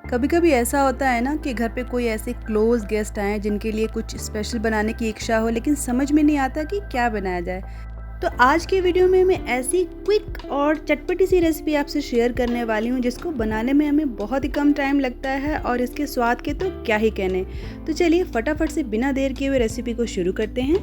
कभी कभी ऐसा होता है ना कि घर पे कोई ऐसे क्लोज गेस्ट आए जिनके लिए कुछ स्पेशल बनाने की इच्छा हो, लेकिन समझ में नहीं आता कि क्या बनाया जाए। तो आज के वीडियो में मैं ऐसी क्विक और चटपटी सी रेसिपी आपसे शेयर करने वाली हूँ जिसको बनाने में हमें बहुत ही कम टाइम लगता है और इसके स्वाद के तो क्या ही कहने। तो चलिए फटाफट से बिना देर किए हुए रेसिपी को शुरू करते हैं।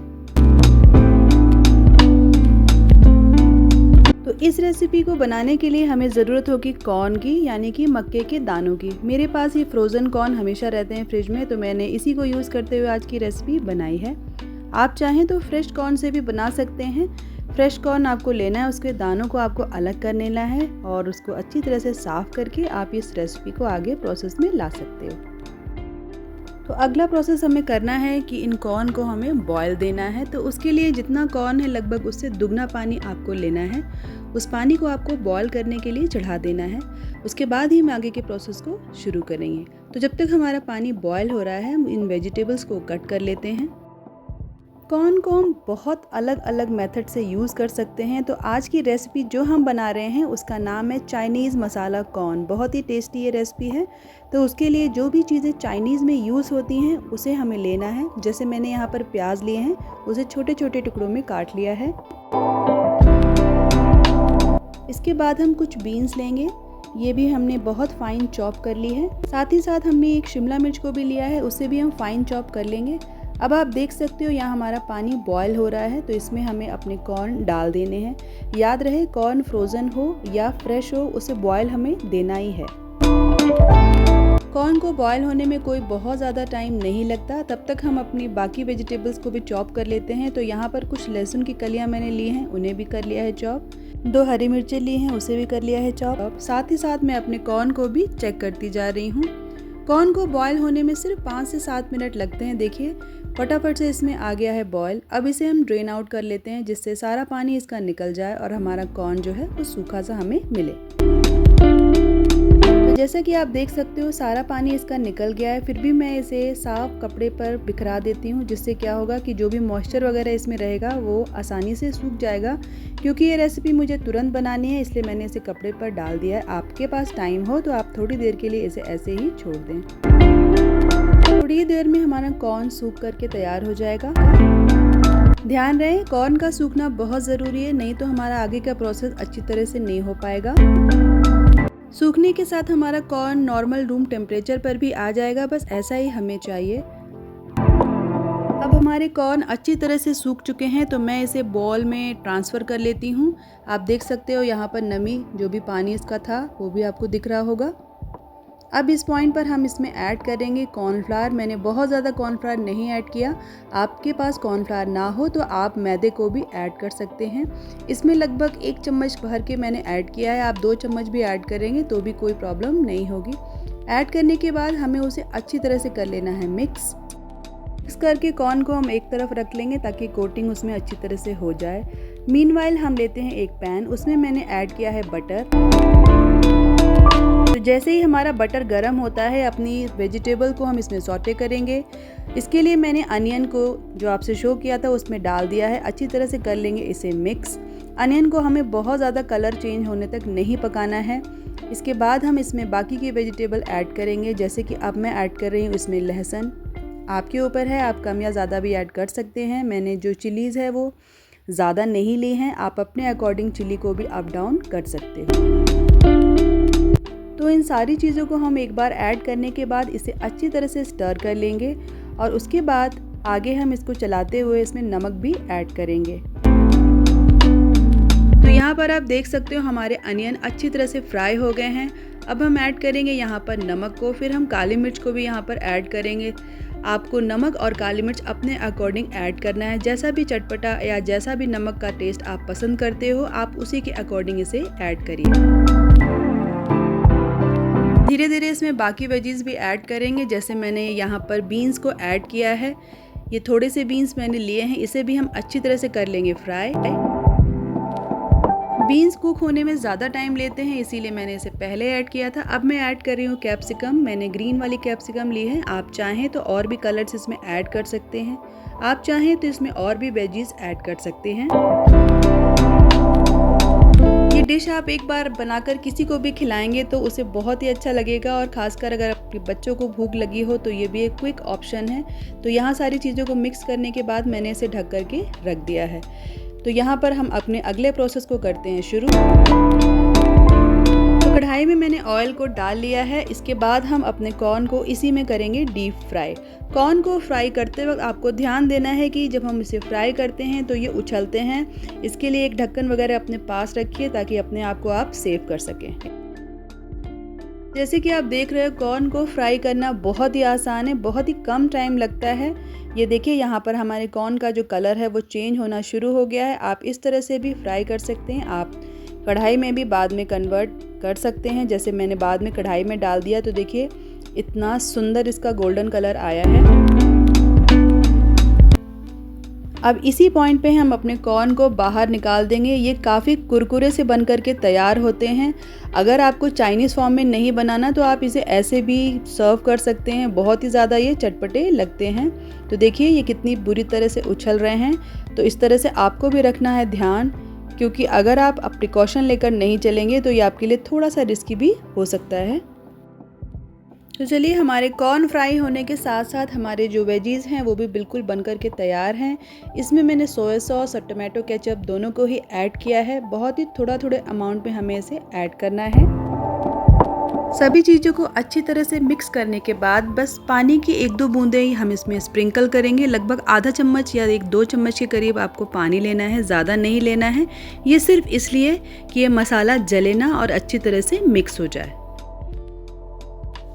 तो इस रेसिपी को बनाने के लिए हमें ज़रूरत होगी कॉर्न की, यानी कि मक्के के दानों की। मेरे पास ये फ्रोज़न कॉर्न हमेशा रहते हैं फ्रिज में, तो मैंने इसी को यूज़ करते हुए आज की रेसिपी बनाई है। आप चाहें तो फ्रेश कॉर्न से भी बना सकते हैं। फ्रेश कॉर्न आपको लेना है, उसके दानों को आपको अलग कर लेना है और उसको अच्छी तरह से साफ़ करके आप इस रेसिपी को आगे प्रोसेस में ला सकते हो। तो अगला प्रोसेस हमें करना है कि इन कॉर्न को हमें बॉयल देना है। तो उसके लिए जितना कॉर्न है लगभग उससे दुगना पानी आपको लेना है। उस पानी को आपको बॉयल करने के लिए चढ़ा देना है। उसके बाद ही हम आगे के प्रोसेस को शुरू करेंगे। तो जब तक हमारा पानी बॉयल हो रहा है हम इन वेजिटेबल्स को कट कर लेते हैं। कॉर्न को हम बहुत अलग अलग मेथड से यूज़ कर सकते हैं। तो आज की रेसिपी जो हम बना रहे हैं उसका नाम है चाइनीज़ मसाला कॉर्न। बहुत ही टेस्टी ये रेसिपी है। तो उसके लिए जो भी चीज़ें चाइनीज़ में यूज़ होती हैं उसे हमें लेना है। जैसे मैंने यहाँ पर प्याज लिए हैं, उसे छोटे छोटे टुकड़ों में काट लिया है। इसके बाद हम कुछ बीन्स लेंगे, ये भी हमने बहुत फाइन चॉप कर ली है। साथ ही साथ हमने एक शिमला मिर्च को भी लिया है, उसे भी हम फाइन चॉप कर लेंगे। अब आप देख सकते हो यहाँ हमारा पानी बॉयल हो रहा है, तो इसमें हमें अपने कॉर्न डाल देने हैं। याद रहे कॉर्न फ्रोज़न हो या फ्रेश हो, उसे बॉयल हमें देना ही है। कॉर्न को बॉयल होने में कोई बहुत ज़्यादा टाइम नहीं लगता। तब तक हम अपनी बाकी वेजिटेबल्स को भी चॉप कर लेते हैं। तो यहाँ पर कुछ लहसुन की कलियाँ मैंने ली हैं, उन्हें भी कर लिया है चॉप। 2 हरी मिर्चें ली हैं, उसे भी कर लिया है चॉप। साथ ही साथ मैं अपने कॉर्न को भी चेक करती जा रही हूँ। कॉर्न को बॉयल होने में सिर्फ 5 से 7 मिनट लगते हैं। देखिए फटाफट से इसमें आ गया है बॉयल। अब इसे हम ड्रेन आउट कर लेते हैं, जिससे सारा पानी इसका निकल जाए और हमारा कॉर्न जो है वो सूखा सा हमें मिले। तो जैसा कि आप देख सकते हो सारा पानी इसका निकल गया है। फिर भी मैं इसे साफ कपड़े पर बिखरा देती हूँ, जिससे क्या होगा कि जो भी मॉइस्चर वगैरह इसमें रहेगा वो आसानी से सूख जाएगा। क्योंकि ये रेसिपी मुझे तुरंत बनानी है, इसलिए मैंने इसे कपड़े पर डाल दिया है। आपके पास टाइम हो तो आप थोड़ी देर के लिए इसे ऐसे ही छोड़ दें। थोड़ी देर में हमारा कॉर्न सूख करके तैयार हो जाएगा। ध्यान रहे कॉर्न का सूखना बहुत ज़रूरी है, नहीं तो हमारा आगे का प्रोसेस अच्छी तरह से नहीं हो पाएगा। सूखने के साथ हमारा कॉर्न नॉर्मल रूम टेम्परेचर पर भी आ जाएगा, बस ऐसा ही हमें चाहिए। अब हमारे कॉर्न अच्छी तरह से सूख चुके हैं, तो मैं इसे बॉल में ट्रांसफ़र कर लेती हूँ। आप देख सकते हो यहाँ पर नमी, जो भी पानी इसका था वो भी आपको दिख रहा होगा। अब इस पॉइंट पर हम इसमें ऐड करेंगे कॉर्नफ्लावर। मैंने बहुत ज़्यादा कॉर्नफ्लावर नहीं ऐड किया। आपके पास कॉर्नफ्लावर ना हो तो आप मैदे को भी ऐड कर सकते हैं। इसमें लगभग 1 चम्मच भर के मैंने ऐड किया है। आप 2 चम्मच भी ऐड करेंगे तो भी कोई प्रॉब्लम नहीं होगी। ऐड करने के बाद हमें उसे अच्छी तरह से कर लेना है मिक्स करके कॉर्न को हम एक तरफ रख लेंगे ताकि कोटिंग उसमें अच्छी तरह से हो जाए। मीनवाइल हम लेते हैं एक पैन, उसमें मैंने ऐड किया है बटर। तो जैसे ही हमारा बटर गर्म होता है अपनी वेजिटेबल को हम इसमें सौटे करेंगे। इसके लिए मैंने अनियन को जो आपसे शो किया था उसमें डाल दिया है। अच्छी तरह से कर लेंगे इसे मिक्स। अनियन को हमें बहुत ज़्यादा कलर चेंज होने तक नहीं पकाना है। इसके बाद हम इसमें बाकी की वेजिटेबल ऐड करेंगे। जैसे कि अब मैं ऐड कर रही हूँ इसमें लहसुन। आपके ऊपर है, आप कम या ज़्यादा भी ऐड कर सकते हैं। मैंने जो चिलीज़ है वो ज़्यादा नहीं ली हैं, आप अपने अकॉर्डिंग चिली को भी अप डाउन कर सकते हैं। तो इन सारी चीज़ों को हम एक बार ऐड करने के बाद इसे अच्छी तरह से स्टर कर लेंगे और उसके बाद आगे हम इसको चलाते हुए इसमें नमक भी ऐड करेंगे। तो यहाँ पर आप देख सकते हो हमारे अनियन अच्छी तरह से फ्राई हो गए हैं। अब हम ऐड करेंगे यहाँ पर नमक को, फिर हम काली मिर्च को भी यहाँ पर ऐड करेंगे। आपको नमक और काली मिर्च अपने अकॉर्डिंग ऐड करना है। जैसा भी चटपटा या जैसा भी नमक का टेस्ट आप पसंद करते हो, आप उसी के अकॉर्डिंग इसे ऐड करिए। धीरे धीरे इसमें बाकी वेजीज भी ऐड करेंगे। जैसे मैंने यहाँ पर बीन्स को ऐड किया है, ये थोड़े से बीन्स मैंने लिए हैं, इसे भी हम अच्छी तरह से कर लेंगे फ्राई। बीन्स कुक होने में ज़्यादा टाइम लेते हैं, इसीलिए मैंने इसे पहले ऐड किया था। अब मैं ऐड कर रही हूँ कैप्सिकम। मैंने ग्रीन वाली कैप्सिकम ली है। आप चाहें तो और भी कलर्स इसमें ऐड कर सकते हैं। आप चाहें तो इसमें और भी वेजीज ऐड कर सकते हैं। ये ये डिश आप एक बार बनाकर किसी को भी खिलाएंगे तो उसे बहुत ही अच्छा लगेगा, और ख़ासकर अगर आपके बच्चों को भूख लगी हो तो ये भी एक क्विक ऑप्शन है। तो यहाँ सारी चीज़ों को मिक्स करने के बाद मैंने इसे ढक कर के रख दिया है। तो यहाँ पर हम अपने अगले प्रोसेस को करते हैं शुरू। तो कढ़ाई में मैंने ऑयल को डाल लिया है। इसके बाद हम अपने कॉर्न को इसी में करेंगे डीप फ्राई। कॉर्न को फ्राई करते वक्त आपको ध्यान देना है कि जब हम इसे फ्राई करते हैं तो ये उछलते हैं। इसके लिए एक ढक्कन वगैरह अपने पास रखिए ताकि अपने आप को आप सेव कर सकें। जैसे कि आप देख रहे हो, कॉर्न को फ्राई करना बहुत ही आसान है, बहुत ही कम टाइम लगता है। ये देखिए यहाँ पर हमारे कॉर्न का जो कलर है वो चेंज होना शुरू हो गया है। आप इस तरह से भी फ्राई कर सकते हैं। आप कढ़ाई में भी बाद में कन्वर्ट कर सकते हैं, जैसे मैंने बाद में कढ़ाई में डाल दिया। तो देखिए इतना सुंदर इसका गोल्डन कलर आया है। अब इसी पॉइंट पे हम अपने कॉर्न को बाहर निकाल देंगे। ये काफ़ी कुरकुरे से बन करके तैयार होते हैं। अगर आपको चाइनीज़ फॉर्म में नहीं बनाना तो आप इसे ऐसे भी सर्व कर सकते हैं। बहुत ही ज़्यादा ये चटपटे लगते हैं। तो देखिए ये कितनी बुरी तरह से उछल रहे हैं। तो इस तरह से आपको भी रखना है ध्यान, क्योंकि अगर आप अब प्रिकॉशन लेकर नहीं चलेंगे तो ये आपके लिए थोड़ा सा रिस्की भी हो सकता है। तो चलिए, हमारे कॉर्न फ्राई होने के साथ साथ हमारे जो वेजीज़ हैं वो भी बिल्कुल बनकर के तैयार हैं। इसमें मैंने सोया सॉस और टमाटो केचप दोनों को ही ऐड किया है। बहुत ही थोड़े अमाउंट में हमें इसे ऐड करना है। सभी चीज़ों को अच्छी तरह से मिक्स करने के बाद बस पानी की 1-2 बूंदें ही हम इसमें स्प्रिंकल करेंगे। लगभग आधा चम्मच या 1-2 चम्मच के करीब आपको पानी लेना है, ज़्यादा नहीं लेना है। ये सिर्फ इसलिए कि ये मसाला जले ना और अच्छी तरह से मिक्स हो जाए।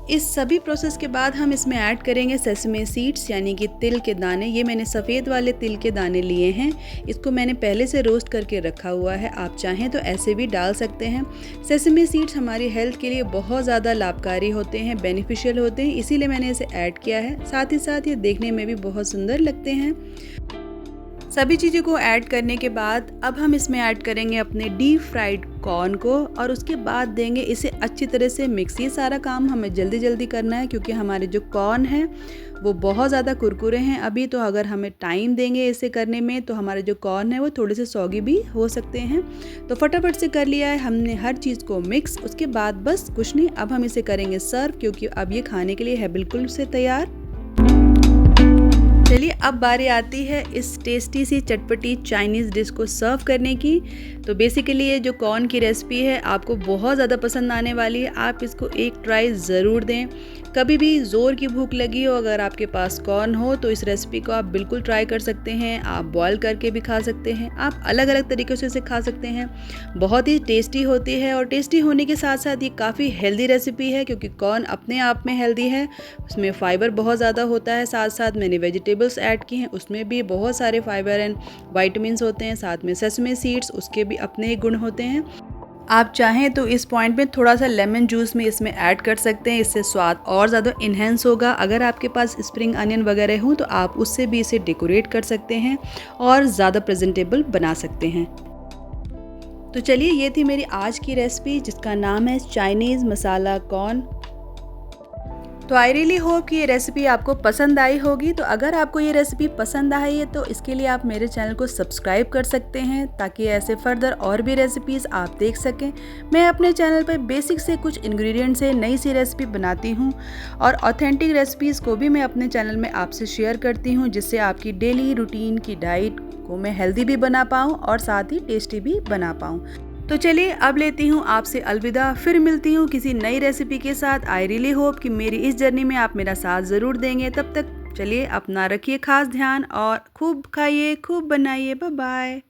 इस सभी प्रोसेस के बाद हम इसमें ऐड करेंगे सेसमे सीड्स, यानी कि तिल के दाने। ये मैंने सफ़ेद वाले तिल के दाने लिए हैं। इसको मैंने पहले से रोस्ट करके रखा हुआ है। आप चाहें तो ऐसे भी डाल सकते हैं। सेसमे सीड्स हमारी हेल्थ के लिए बहुत ज़्यादा लाभकारी होते हैं, बेनिफिशियल होते हैं, इसीलिए मैंने इसे ऐड किया है। साथ ही साथ ये देखने में भी बहुत सुंदर लगते हैं। सभी चीज़ों को ऐड करने के बाद अब हम इसमें ऐड करेंगे अपने डीप फ्राइड कॉर्न को, और उसके बाद देंगे इसे अच्छी तरह से मिक्स। ये सारा काम हमें जल्दी करना है क्योंकि हमारे जो कॉर्न हैं वो बहुत ज़्यादा कुरकुरे हैं अभी। तो अगर हमें टाइम देंगे इसे करने में तो हमारे जो कॉर्न है वो थोड़े से सॉगी भी हो सकते हैं। तो फटाफट से कर लिया है हमने हर चीज़ को मिक्स। उसके बाद बस कुछ नहीं, अब हम इसे करेंगे सर्व, क्योंकि अब ये खाने के लिए है बिल्कुल से तैयार। चलिए, अब बारी आती है इस टेस्टी सी चटपटी चाइनीज़ डिश को सर्व करने की। तो बेसिकली ये जो कॉर्न की रेसिपी है आपको बहुत ज़्यादा पसंद आने वाली है। आप इसको एक ट्राई ज़रूर दें। कभी भी ज़ोर की भूख लगी हो, अगर आपके पास कॉर्न हो तो इस रेसिपी को आप बिल्कुल ट्राई कर सकते हैं। आप बॉयल करके भी खा सकते हैं, आप अलग अलग तरीक़ों से इसे खा सकते हैं। बहुत ही टेस्टी होती है, और टेस्टी होने के साथ साथ ये काफ़ी हेल्दी रेसिपी है, क्योंकि कॉर्न अपने आप में हेल्दी है। उसमें फ़ाइबर बहुत ज़्यादा होता है। साथ साथ मैंने वेजिटेबल्स ऐड की हैं, उसमें भी बहुत सारे फाइबर एंड वाइटामिन्स होते हैं। साथ में सेसमे सीड्स, उसके भी अपने ही गुण होते हैं। आप चाहें तो इस पॉइंट में थोड़ा सा लेमन जूस में इसमें ऐड कर सकते हैं, इससे स्वाद और ज़्यादा इन्हेंस होगा। अगर आपके पास स्प्रिंग अनियन वगैरह हो तो आप उससे भी इसे डेकोरेट कर सकते हैं और ज़्यादा प्रेजेंटेबल बना सकते हैं। तो चलिए, ये थी मेरी आज की रेसिपी जिसका नाम है चाइनीज़ मसाला कॉर्न। तो आई रियली होप कि ये रेसिपी आपको पसंद आई होगी। तो अगर आपको ये रेसिपी पसंद आई है तो इसके लिए आप मेरे चैनल को सब्सक्राइब कर सकते हैं, ताकि ऐसे फर्दर और भी रेसिपीज़ आप देख सकें। मैं अपने चैनल पर बेसिक से कुछ इंग्रेडिएंट से नई सी रेसिपी बनाती हूँ, और ऑथेंटिक रेसिपीज़ को भी मैं अपने चैनल में आपसे शेयर करती हूँ, जिससे आपकी डेली रूटीन की डाइट को मैं हेल्दी भी बना पाऊँ और साथ ही टेस्टी भी बना पाऊँ। तो चलिए, अब लेती हूँ आपसे अलविदा। फिर मिलती हूँ किसी नई रेसिपी के साथ। आई रियली होप कि मेरी इस जर्नी में आप मेरा साथ ज़रूर देंगे। तब तक चलिए, अपना रखिए खास ध्यान और खूब खाइए, खूब बनाइए। Bye bye.